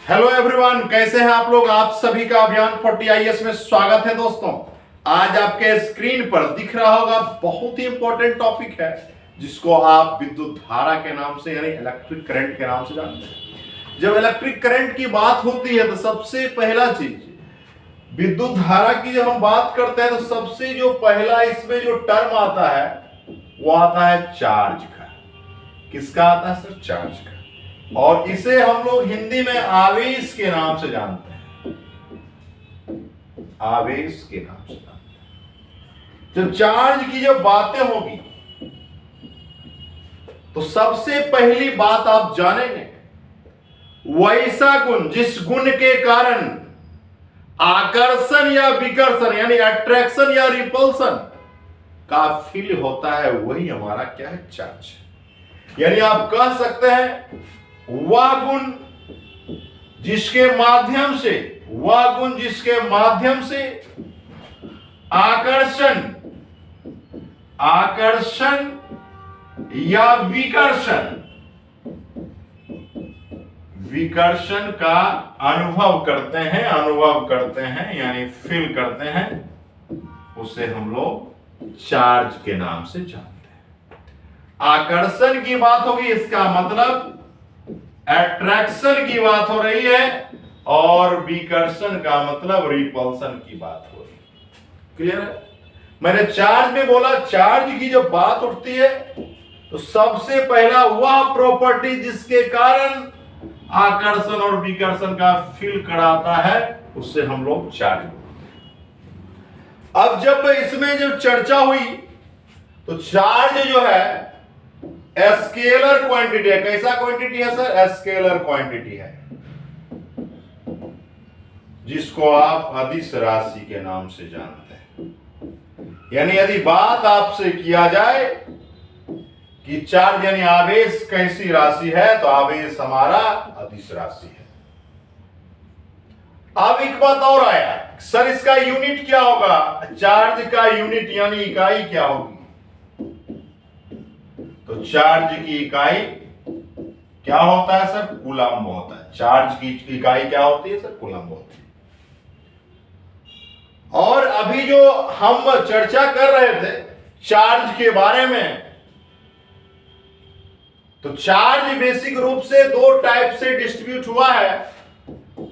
Hello everyone, कैसे हैं आप लोग। आप सभी का अभियान 40IS में स्वागत है। दोस्तों, आज आपके स्क्रीन पर दिख रहा होगा बहुत ही इंपॉर्टेंट टॉपिक है जिसको आप विद्युत धारा के नाम से यानी इलेक्ट्रिक करंट के नाम से जानते हैं। जब इलेक्ट्रिक करंट की बात होती है तो सबसे पहला चीज विद्युत धारा की जब हम बात करते हैं तो सबसे जो पहला इसमें जो टर्म आता है वो आता है चार्ज का। किसका आता है सर? चार्ज का। और इसे हम लोग हिंदी में आवेश के नाम से जानते हैं। आवेश के नाम से जानते हैं। जब चार्ज की जब बातें होगी तो सबसे पहली बात आप जानेंगे वैसा गुण जिस गुण के कारण आकर्षण या विकर्षण यानी अट्रैक्शन या रिपल्सन का फील होता है, वही हमारा क्या है? चार्ज। यानी आप कह सकते हैं वह गुण जिसके माध्यम से आकर्षण या विकर्षण का अनुभव करते हैं यानी फील करते हैं, उसे हम लोग चार्ज के नाम से जानते हैं। आकर्षण की बात होगी, इसका मतलब अट्रैक्शन की बात हो रही है, और विकर्षण का मतलब रिपल्सन की बात हो रही है। क्लियर है? मैंने चार्ज में बोला, चार्ज की जब बात उठती है तो सबसे पहला वह प्रॉपर्टी जिसके कारण आकर्षण और विकर्षण का फील कराता है उससे हम लोग चार्ज बोलते हैं। अब जब इसमें जब चर्चा हुई तो चार्ज जो है स्केलर क्वांटिटी है। कैसा क्वांटिटी है सर? स्केलर क्वांटिटी है, जिसको आप अदिश राशि के नाम से जानते हैं। यानी यदि बात आपसे किया जाए कि चार्ज यानी आवेश कैसी राशि है तो आवेश हमारा अदिश राशि है। अब एक बात और आया, सर इसका यूनिट क्या होगा? चार्ज का यूनिट यानी इकाई क्या होगी? तो चार्ज की इकाई क्या होता है सर? कूलम्ब होता है। चार्ज की इकाई क्या होती है सर? कूलम्ब होती है। और अभी जो हम चर्चा कर रहे थे चार्ज के बारे में, तो चार्ज बेसिक रूप से दो टाइप से डिस्ट्रीब्यूट हुआ है,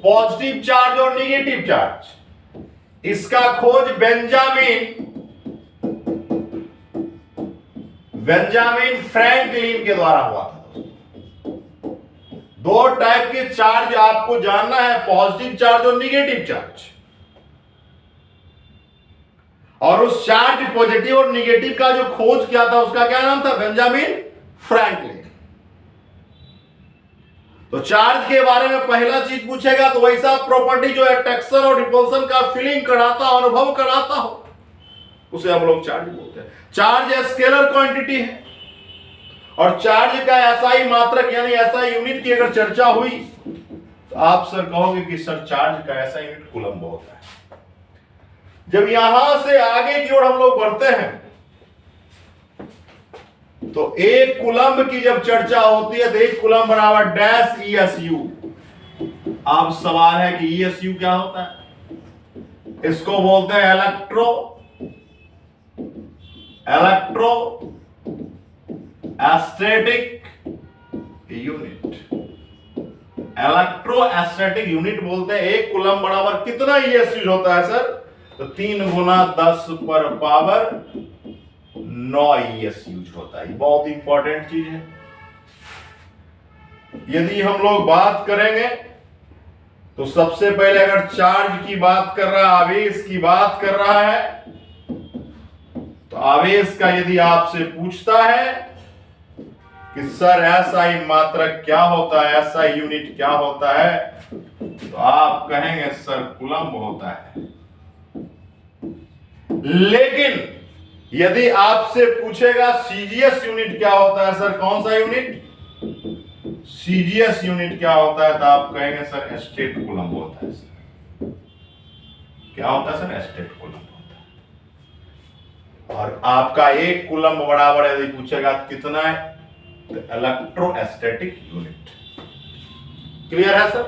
पॉजिटिव चार्ज और नेगेटिव चार्ज। इसका खोज बेंजामिन फ्रैंकलिन के द्वारा हुआ था। दो टाइप के चार्ज आपको जानना है, पॉजिटिव चार्ज और नेगेटिव चार्ज। और उस चार्ज पॉजिटिव और नेगेटिव का जो खोज किया था उसका क्या नाम था? Benjamin Franklin. तो चार्ज के बारे में पहला चीज पूछेगा तो वैसा प्रॉपर्टी जो अट्रैक्शन और रिपल्सन का फीलिंग कराता, अनुभव कराता हो, उसे हम लोग चार्ज बोलते हैं। चार्ज स्केलर क्वांटिटी है और चार्ज का एसआई मात्रक यानी एसआई यूनिट की अगर चर्चा हुई तो आप सर कहोगे कि सर चार्ज का एसआई यूनिट कूलम्ब होता है। जब यहां से आगे की ओर हम लोग बढ़ते हैं तो एक कूलम्ब की जब चर्चा होती है तो एक कूलम्ब बराबर डैश ESU। अब सवाल है कि ESU क्या होता है? इसको बोलते हैं इलेक्ट्रोस्टैटिक यूनिट। इलेक्ट्रोस्टैटिक यूनिट बोलते हैं। एक कूलम्ब बराबर कितना ESU होता है सर? तो 3 × 10⁻9 ESU होता है। बहुत इंपॉर्टेंट चीज है। यदि हम लोग बात करेंगे तो सबसे पहले अगर चार्ज की बात कर रहा है, आवेश की बात कर रहा है, तो आवेश का यदि आपसे पूछता है कि सर एसआई मात्रक क्या होता है, एसआई यूनिट क्या होता है, तो आप कहेंगे सर कूलम्ब होता है। लेकिन यदि आपसे पूछेगा सीजीएस यूनिट क्या होता है सर, कौन सा यूनिट? सीजीएस यूनिट क्या होता है, तो आप कहेंगे सर स्टेट कूलम्ब होता है। सर क्या होता है सर? स्टेट कूलम्ब होता है। और आपका एक कूलम्ब बराबर यदि पूछेगा कितना है तो इलेक्ट्रोस्टैटिक यूनिट। क्लियर है सर?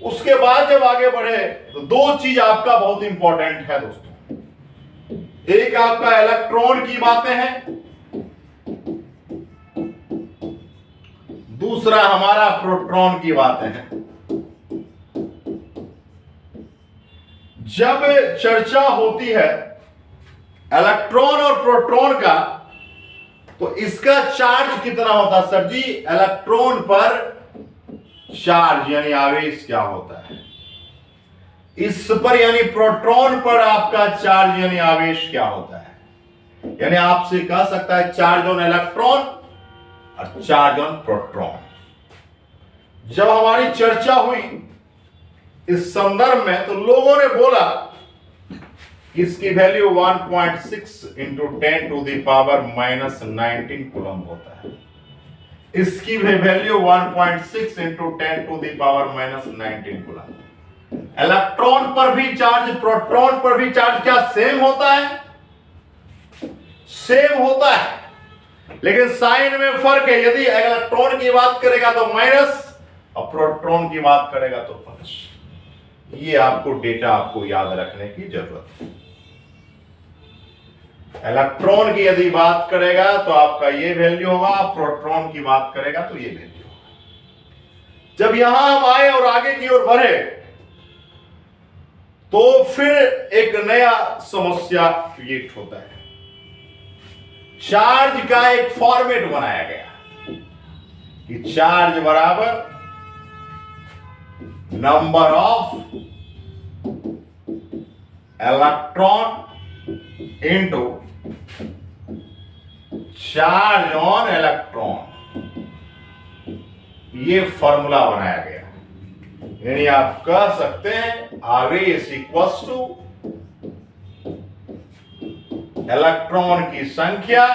उसके बाद जब आगे बढ़े तो दो चीज आपका बहुत इंपॉर्टेंट है दोस्तों। एक आपका इलेक्ट्रॉन की बातें हैं, दूसरा हमारा प्रोटॉन की बातें हैं। जब चर्चा होती है इलेक्ट्रॉन और प्रोटॉन का, तो इसका चार्ज कितना होता है सर जी? इलेक्ट्रॉन पर चार्ज यानी आवेश क्या होता है, इस पर यानी प्रोटॉन पर आपका चार्ज यानी आवेश क्या होता है। यानी आपसे कह सकता है चार्ज ऑन इलेक्ट्रॉन और चार्ज ऑन प्रोटॉन। जब हमारी चर्चा हुई इस संदर्भ में तो लोगों ने बोला इसकी value 1.6 into 10 to the power -19 coulomb होता है। इसकी value 1.6 into 10 to the power -19 coulomb. Electron पर भी चार्ज प्रोटॉन पर भी चार्ज क्या सेम होता है? सेम होता है, लेकिन साइन में फर्क है। यदि इलेक्ट्रॉन की बात करेगा तो माइनस और प्रोटॉन की बात करेगा तो प्लस। ये आपको डेटा आपको याद रखने की जरूरत है। इलेक्ट्रॉन की यदि बात करेगा तो आपका ये वैल्यू होगा, प्रोटॉन की बात करेगा तो ये वैल्यू होगा। जब यहां हम आए और आगे की ओर बढ़े तो फिर एक नया समस्या क्रिएट होता है। चार्ज का एक फॉर्मेट बनाया गया कि चार्ज बराबर number of electron into charge on electron. ये फॉर्मूला बनाया गया। यानी आप कह सकते हैं आवेश इक्वल्स टू इलेक्ट्रॉन की संख्या,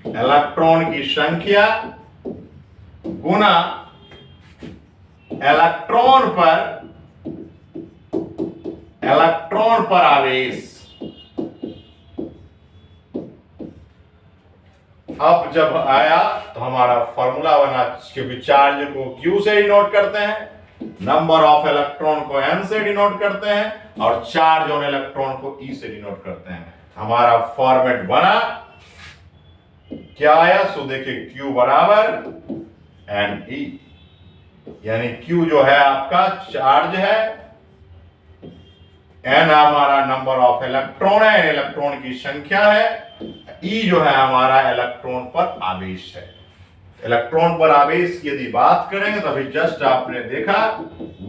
इलेक्ट्रॉन की संख्या गुना इलेक्ट्रॉन पर आवेश। अब जब आया तो हमारा फॉर्मूला बना, क्योंकि चार्ज को Q से डिनोट करते हैं, नंबर ऑफ इलेक्ट्रॉन को N से डिनोट करते हैं और चार्ज ऑन इलेक्ट्रॉन को E से डिनोट करते हैं। हमारा फॉर्मेट बना, क्या आया? सो देखिए Q बराबर NE, यानी Q जो है आपका चार्ज है, N हमारा नंबर ऑफ इलेक्ट्रॉन है, इलेक्ट्रॉन की संख्या है, E जो है हमारा इलेक्ट्रॉन पर आवेश है। इलेक्ट्रॉन पर आवेश की यदि बात करेंगे तो अभी जस्ट आपने देखा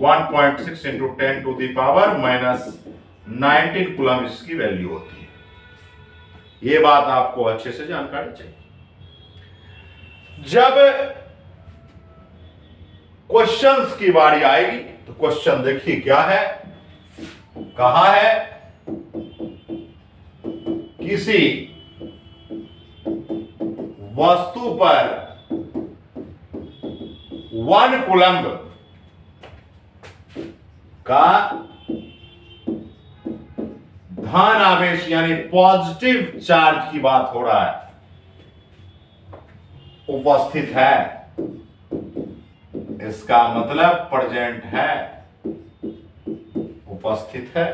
1.6 into 10 to the power -19 coulomb इसकी वैल्यू होती है। ये बात आपको अच्छे से जानकारी चाहिए। जब क्वेश्चंस की बारी आएगी तो क्वेश्चन देखिए क्या है, कहा है किसी वस्तु पर 1 कूलम्ब का धन आवेश यानी पॉजिटिव चार्ज की बात हो रहा है, उपस्थित है। इसका मतलब प्रेजेंट है, उपस्थित है।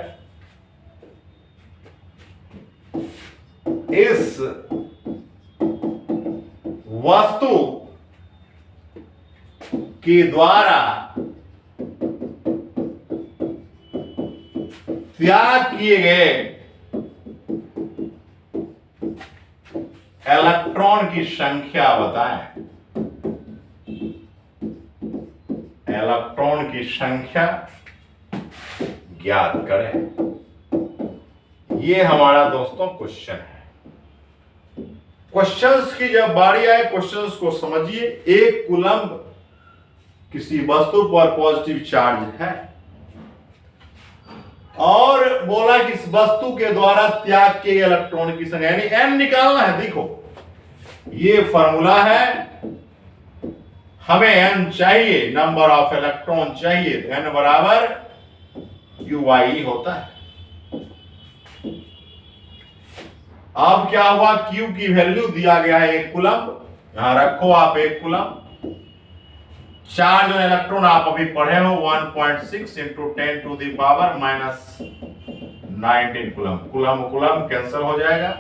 इस वस्तु के द्वारा त्याग किए गए इलेक्ट्रॉन की संख्या बताएं। इलेक्ट्रॉन की संख्या ज्ञात करें। ये हमारा दोस्तों क्वेश्चन है। क्वेश्चंस की जब बारी आए, क्वेश्चंस को समझिए। 1 कूलम्ब किसी वस्तु पर पॉजिटिव चार्ज है और बोला कि इस वस्तु के द्वारा त्याग के इलेक्ट्रॉन की संख्या यानी n निकालना है। देखो ये फॉर्मूला है, हमें n चाहिए, नंबर ऑफ इलेक्ट्रॉन चाहिए, तो n बराबर QI होता है। अब क्या हुआ, Q की वैल्यू दिया गया है 1 कूलम्ब, यहां रखो आप 1 कूलम्ब। चार्ज और इलेक्ट्रॉन आप अभी पढ़े हो 1.6 into 10 to the power minus 19 coulomb. Coulomb coulomb cancel हो जाएगा,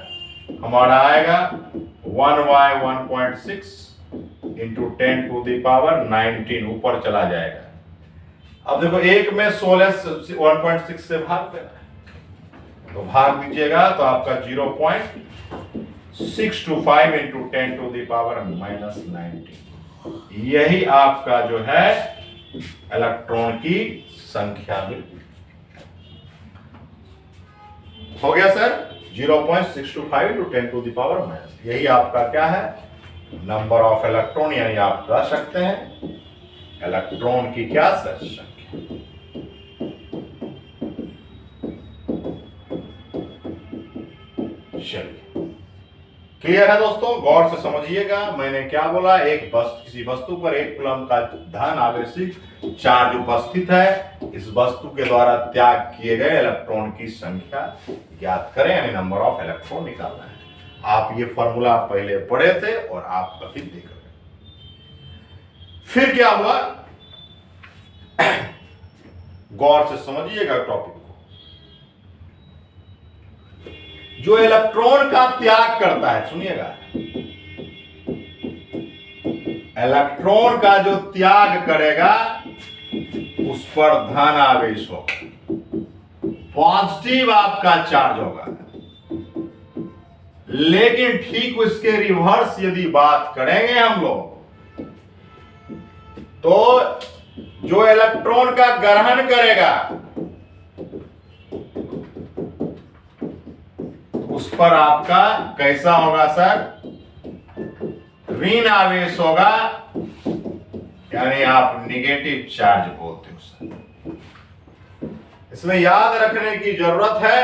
हमारा आएगा 1y 1.6 into 10 to the power 19 ऊपर चला जाएगा। अब देखो एक में 16 1.6 से भाग देना है, तो भाग दीजिएगा तो आपका 0.625 into 10 to the power minus 19, यही आपका जो है इलेक्ट्रॉन की संख्या में हो गया sir. 0.625 into 10 to the power minus, यही आपका क्या है नंबर ऑफ इलेक्ट्रॉन, यानी आप कह सकते हैं इलेक्ट्रॉन की क्या संख्या। चलिए क्लियर है दोस्तों, गौर से समझिएगा मैंने क्या बोला। किसी वस्तु पर एक कूलम का धन आवेशित चार्ज उपस्थित है, इस वस्तु के द्वारा त्याग किए गए इलेक्ट्रॉन की संख्या ज्ञात करें, यानी नंबर ऑफ इलेक्ट्रॉन निकालना है। आप ये फॉर्मूला पहले पढ़े थे और आप कभी देख रहे। फिर क्या हुआ, गौर से समझिएगा टॉपिक को। जो इलेक्ट्रॉन का त्याग करता है, सुनिएगा, इलेक्ट्रॉन का जो त्याग करेगा उस पर धन आवेश होगा, पॉजिटिव आपका चार्ज होगा। लेकिन ठीक उसके रिवर्स यदि बात करेंगे हम लोग, तो जो इलेक्ट्रॉन का ग्रहण करेगा उस पर आपका कैसा होगा सर, ऋण आवेश होगा, यानी आप निगेटिव चार्ज बोलते हो सर। इसमें याद रखने की जरूरत है,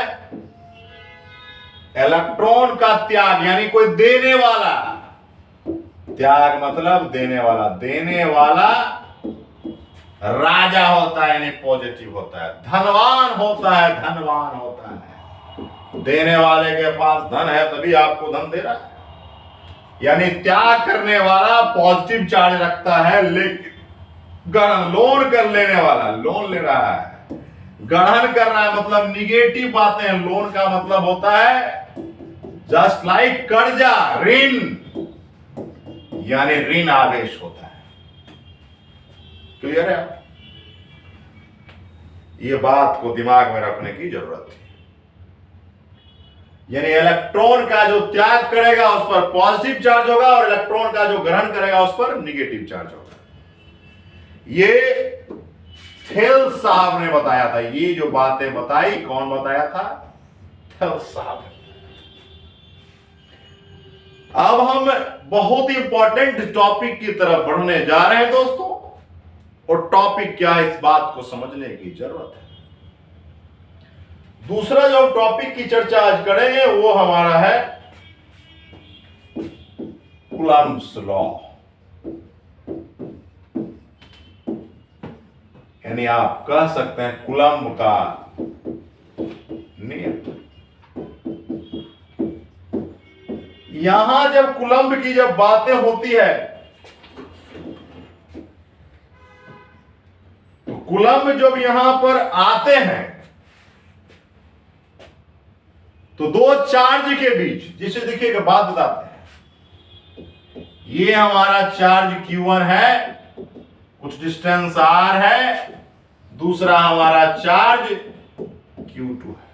इलेक्ट्रॉन का त्याग यानी कोई देने वाला, त्याग मतलब देने वाला राजा होता है, यानी पॉजिटिव होता है, धनवान होता है। देने वाले के पास धन है तभी आपको धन दे रहा है, यानी त्याग करने वाला पॉजिटिव चार्ज रखता है, लेकिन लोन कर लेने वाला लोन ले रहा है, ग्रहण कर रहा है, मतलब निगेटिव बातें हैं। लोन का मतलब होता है जस्ट लाइक कर्जा, ऋण, यानी ऋण आवेश होता है। क्लियर है? ये बात को दिमाग में रखने की जरूरत है। यानी इलेक्ट्रॉन का जो त्याग करेगा उस पर पॉजिटिव चार्ज होगा और इलेक्ट्रॉन का जो ग्रहण करेगा उस पर निगेटिव चार्ज होगा। ये थेल साहब ने बताया था, ये जो बातें बताई कौन बताया था? थेल साहब। अब हम बहुत इंपॉर्टेंट टॉपिक की तरफ बढ़ने जा रहे हैं दोस्तों, और टॉपिक क्या है इस बात को समझने की जरूरत है। दूसरा जो टॉपिक की चर्चा आज करेंगे वो हमारा है कूलम्ब्स लॉ, यानी आप कह सकते हैं कूलम्ब का नियम। यहां जब कूलम्ब की जब बातें होती है तो कूलम्ब जब यहां पर आते हैं तो दो चार्ज के बीच, जिसे देखिएगा बात बताते हैं, ये हमारा चार्ज Q1 है, कुछ डिस्टेंस R है, दूसरा हमारा चार्ज Q2 है।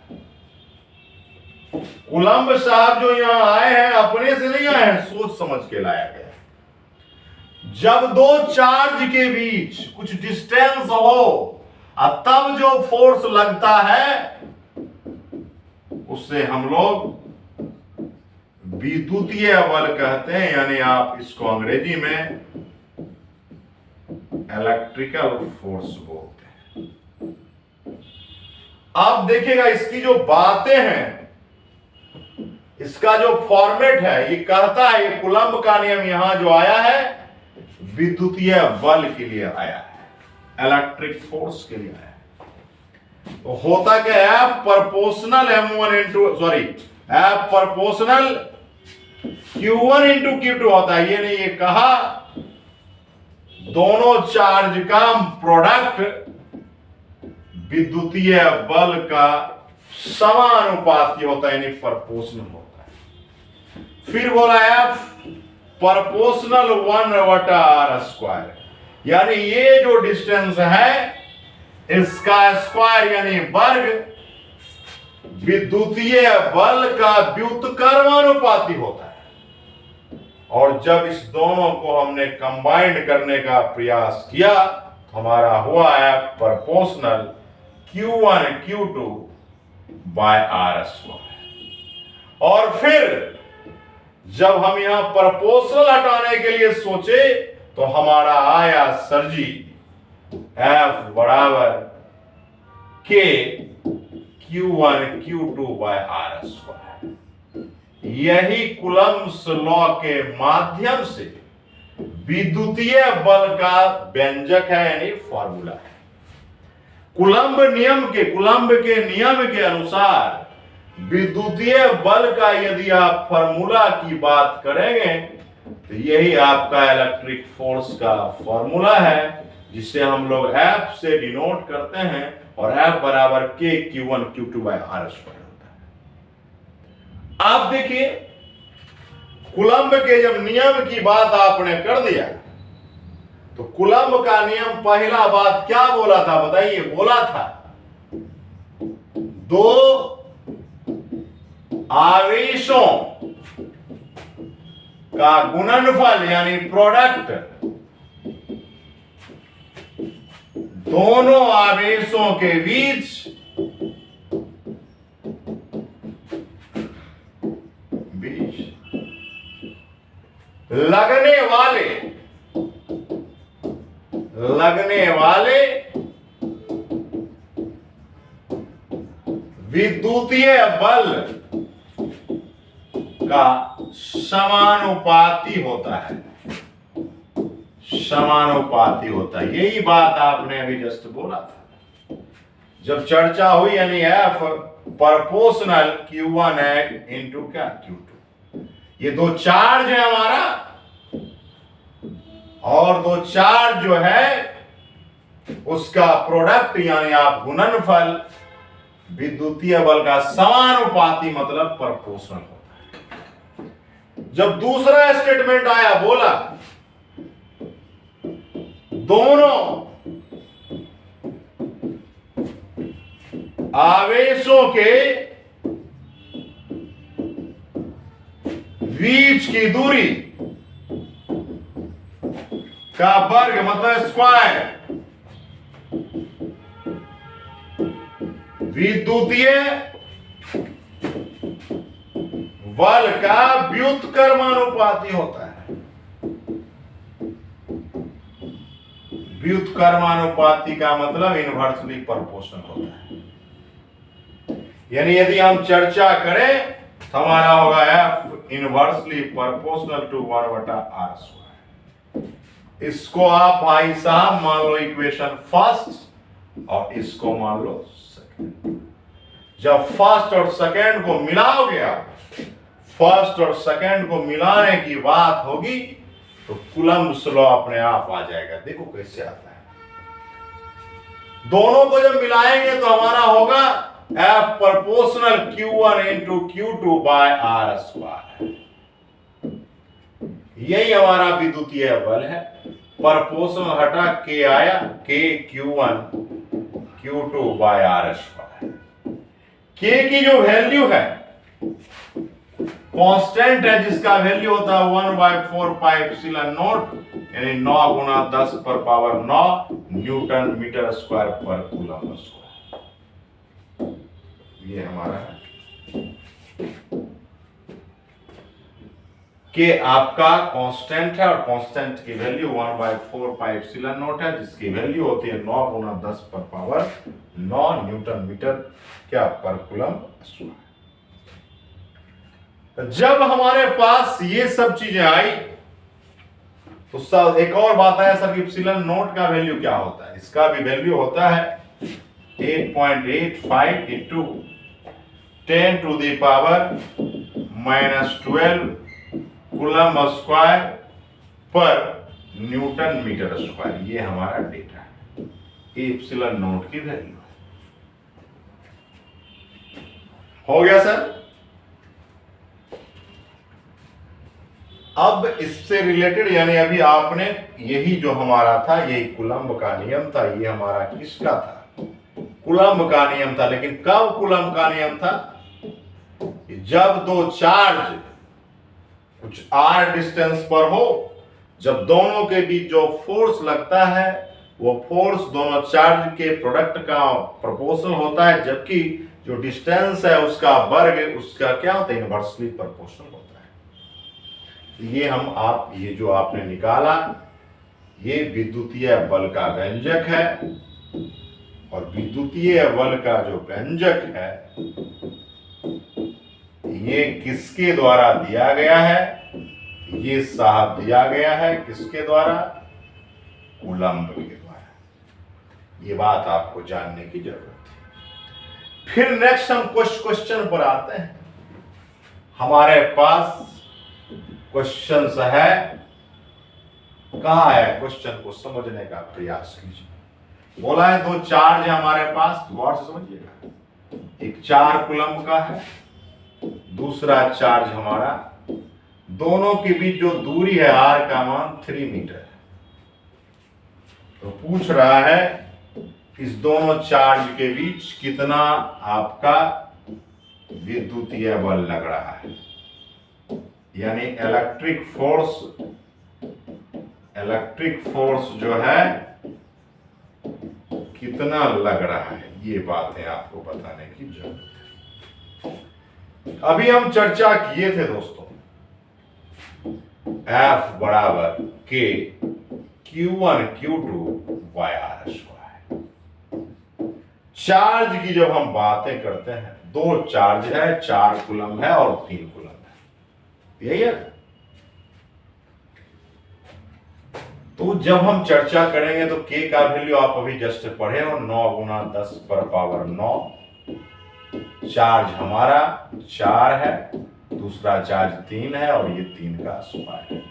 कूलम्ब साहब जो यहां आए हैं अपने से नहीं आए हैं, सोच समझ के लाया गया। जब दो चार्ज के बीच कुछ डिस्टेंस हो तब जो फोर्स लगता है उससे हम लोग विद्युतीय बल कहते हैं, यानी आप इसको अंग्रेजी में इलेक्ट्रिकल फोर्स बोलते हैं। अब देखिएगा इसकी जो बातें हैं, इसका जो फॉर्मेट है, ये कहता है, ये कूलम्ब का नियम यहां जो आया है विद्युतीय बल के लिए आया है, इलेक्ट्रिक फोर्स के लिए आया है। तो होता क्या है, F proportional M1 into F proportional Q1 into Q2 होता है। ये नहीं ये कहा दोनों चार्ज का प्रोडक्ट विद्युतीय बल का समानुपाती होता है, यानी प्रोपोर्शनल होता है। फिर बोला F प्रोपोर्शनल 1/r², यानी ये जो डिस्टेंस है इसका स्क्वायर यानी वर्ग विद्युतीय बल का व्युत्क्रमानुपाती होता है। और जब इस दोनों को हमने कंबाइंड करने का प्रयास किया तो हमारा हुआ है proportional Q1 Q2 by r²। और फिर जब हम यहां प्रोपोर्शनल हटाने के लिए सोचे तो हमारा आया सर जी F बराबर K Q1 Q2 by r²। यही कूलम्ब्स लॉ के माध्यम से विद्युतीय बल का व्यंजक है, यानी फॉर्मूला है। कूलम्ब के नियम के अनुसार विद्युतीय बल का यदि आप फॉर्मूला की बात करेंगे तो यही आपका इलेक्ट्रिक फोर्स का फॉर्मूला है, जिसे हम लोग F से डिनोट करते हैं, और F बराबर K Q1 Q2 by r² होता है। आप देखिए कूलम्ब के जब नियम की बात आपने कर दिया तो कूलम्ब का नियम पहला बात क्या बोला था बताइए? बोला था दो आवेशों का गुणनफल यानी प्रोडक्ट दोनों आवेशों के बीच लगने वाले विद्युतीय बल का समानुपाती होता है। समानुपाती होता है, यही बात आपने अभी जस्ट बोला था जब चर्चा हुई, यानी F प्रोपोर्शनल Q1 है इंटू क्या Q2। ये दो चार्ज है हमारा, और दो चार्ज जो है उसका प्रोडक्ट यानी आप गुणनफल विद्युतीय बल का समानुपाती मतलब प्रोपोर्शनल होता है। जब दूसरा स्टेटमेंट आया बोला दोनों आवेशों के बीच की दूरी का वर्ग मतलब स्क्वायर विद्युतीय बल का व्युत्क्रमानुपाती होता है। व्युत्क्रमानुपाती का मतलब इनवर्सली प्रोपोर्शनल होता है। यानी यदि हम चर्चा करें तो हमारा होगा F inversely proportional to 1/r²। इसको आप भाई साहब मान लो इक्वेशन फर्स्ट और इसको मान लो सेकंड। जब फर्स्ट और सेकंड को मिलाओगे आप, फर्स्ट और सेकंड को मिलाने की बात होगी तो कूलम्ब्स लॉ अपने आप आ जाएगा। देखो कैसे आता है, दोनों को जब मिलाएंगे तो हमारा होगा F proportional Q1 into Q2 by r²। यही हमारा विद्युतीय बल है। प्रोपोर्शनल हटा K आया, K Q1 Q2 by r²। K की जो वैल्यू है कांस्टेंट है, जिसका वैल्यू होता है 1/4 पाई एप्सिलॉन नॉट, यानी 9 गुना 10 पर पावर 9 न्यूटन मीटर स्क्वायर पर कूलम्ब स्क्वायर। ये हमारा है कि आपका कांस्टेंट है और कांस्टेंट की वैल्यू 1/4 पाई एप्सिलॉन नॉट है, जिसकी वैल्यू होती है 9 गुना 10 पर पावर 9 न्यूटन मीटर क्या पर कूलम्ब स्क्वायर। जब हमारे पास ये सब चीजें आई तो सर एक और बात है सर, एप्सिलॉन नॉट का वैल्यू क्या होता है? इसका भी वैल्यू होता है 8.85 into 10 to the power -12 coulomb square पर न्यूटन मीटर स्क्वायर, ये हमारा डेटा है, एप्सिलॉन नॉट की वैल्यू है। हो गया सर। अब इससे रिलेटेड यानी अभी आपने यही जो हमारा था, यही कूलम्ब का नियम था, ये हमारा किसका था, कूलम्ब का नियम था। लेकिन कब कूलम्ब का नियम था, जब दो चार्ज कुछ r डिस्टेंस पर हो, जब दोनों के बीच जो फोर्स लगता है वो फोर्स दोनों चार्ज के प्रोडक्ट का प्रोपोर्शनल होता है, जबकि जो डिस्टेंस है उसका वर्ग उसका क्या होता है, इनवर्सली प्रोपोर्शनल होता है। ये हम आप ये जो आपने निकाला ये विद्युतीय बल का व्यंजक है, और विद्युतीय बल का जो व्यंजक है ये किसके द्वारा दिया गया है, ये साहब दिया गया है किसके द्वारा, कूलम्ब के द्वारा। ये बात आपको जानने की जरूरत है। फिर नेक्स्ट हम कुछ क्वेश्चन पर आते हैं। हमारे पास क्वेश्चन है, कहां है, क्वेश्चन को समझने का प्रयास कीजिए। बोला है दो चार्ज है हमारे पास, गौर से समझिएगा, एक 4 कूलम्ब का है, दूसरा चार्ज हमारा, दोनों के बीच जो दूरी है r का मान 3 मीटर है। तो पूछ रहा है इस दोनों चार्ज के बीच कितना आपका विद्युतीय बल लग रहा है, यानी इलेक्ट्रिक फोर्स जो है कितना लग रहा है, ये बातें आपको बताने की जरूरत है। अभी हम चर्चा किए थे दोस्तों, F बराबर K Q1 Q2 YR square. Charge की जब हम बातें करते हैं, दो चार्ज है, 4 कूलम्ब है और 3 कूलम्ब है, यही है। तो जब हम चर्चा करेंगे तो K का वैल्यू आप अभी जस्ट पढ़े हो, 9 गुना 10 पर पावर 9। चार्ज हमारा 4 है, दूसरा चार्ज 3 है और ये 3 का स्क्वायर है।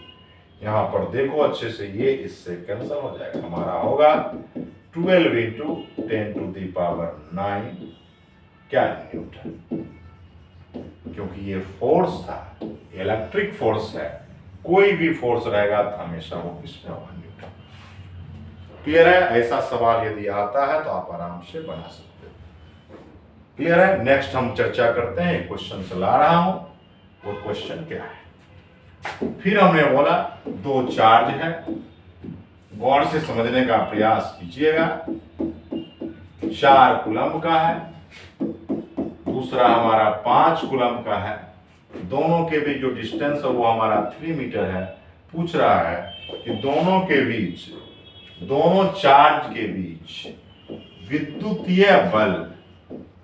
यहां पर देखो अच्छे से, ये इससे कैंसिल हो जाएगा, हमारा होगा 12 इंटू 10 टू द पावर 9 क्या, न्यूटन। क्योंकि ये फोर्स था, इलेक्ट्रिक फोर्स है, कोई भी फोर्स रहेगा तो हमेशा वो किसमें होगा, न्यूटन। क्लियर है। ऐसा सवाल यदि आता है तो आप आराम से बना सकते हो। क्लियर है। नेक्स्ट हम चर्चा करते हैं, क्वेश्चन से ला रहा हूं, वो क्वेश्चन क्या है। फिर हमने बोला दो चार्ज है, गौर से समझने का प्रयास कीजिएगा। 4 कूलम्ब का है, दूसरा हमारा 5 कूलम्ब का है, दोनों के बीच जो डिस्टेंस है वो हमारा 3 मीटर है। पूछ रहा है कि दोनों के बीच, दोनों चार्ज के बीच विद्युतीय बल,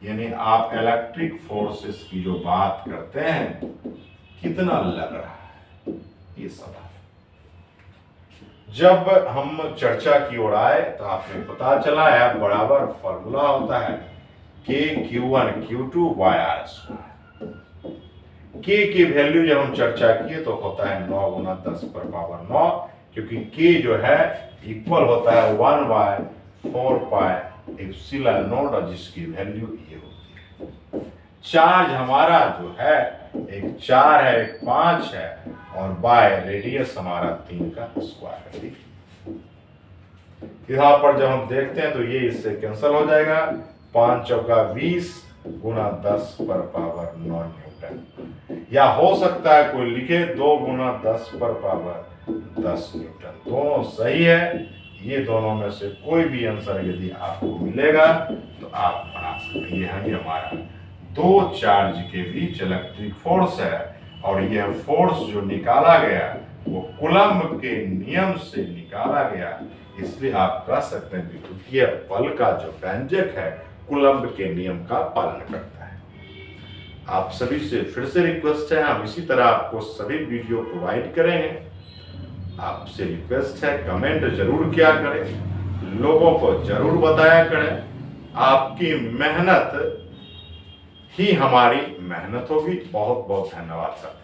यानी आप इलेक्ट्रिक फोर्सेस की जो बात करते हैं, कितना लग रहा है, ये सवाल। जब हम चर्चा की ओर आए तो आपने पता चला है बराबर फॉर्मूला होता है K Q1 Q2 YR square. K की वैल्यू जब हम चर्चा किए तो होता है 9 गुना 10 पर पावर 9, क्योंकि K जो है इक्वल होता है 1/4 पाई एप्सिलॉन नॉट, और जिसकी वैल्यू ये होती है। चार्ज हमारा जो है एक 4 है, एक 5 है, और बाय रेडियस हमारा 3 का स्क्वायर है। यहाँ पर जब हम देखते हैं तो ये इससे कैंसिल हो जाएगा, 5 चौका 20 गुना 10 पर पावर 9 न्यूटन, या हो सकता है कोई लिखे 2 गुना 10 पर पावर 10 न्यूटन। दोनों सही है, ये दोनों में से कोई भी आंसर यदि आपको मिलेगा तो आप बना सकते हैं। ये हमारा दो चार्ज के बीच इलेक्ट्रिक फोर्स है, और यह फोर्स जो निकाला गया वो कूलम्ब के नियम से निकाला गया, इसलिए आप कह सकते हैं विद्युतीय बल का जो व्यंजक है कूलम्ब के नियम का पालन करता है। आप सभी से फिर से रिक्वेस्ट है, हम इसी तरह आपको सभी वीडियो प्रोवाइड करेंगे। आपसे रिक्वेस्ट है कमेंट जरूर किया करें, लोगों को जरूर बताया करें। आपकी मेहनत ही हमारी मेहनत होगी। बहुत बहुत धन्यवाद सर।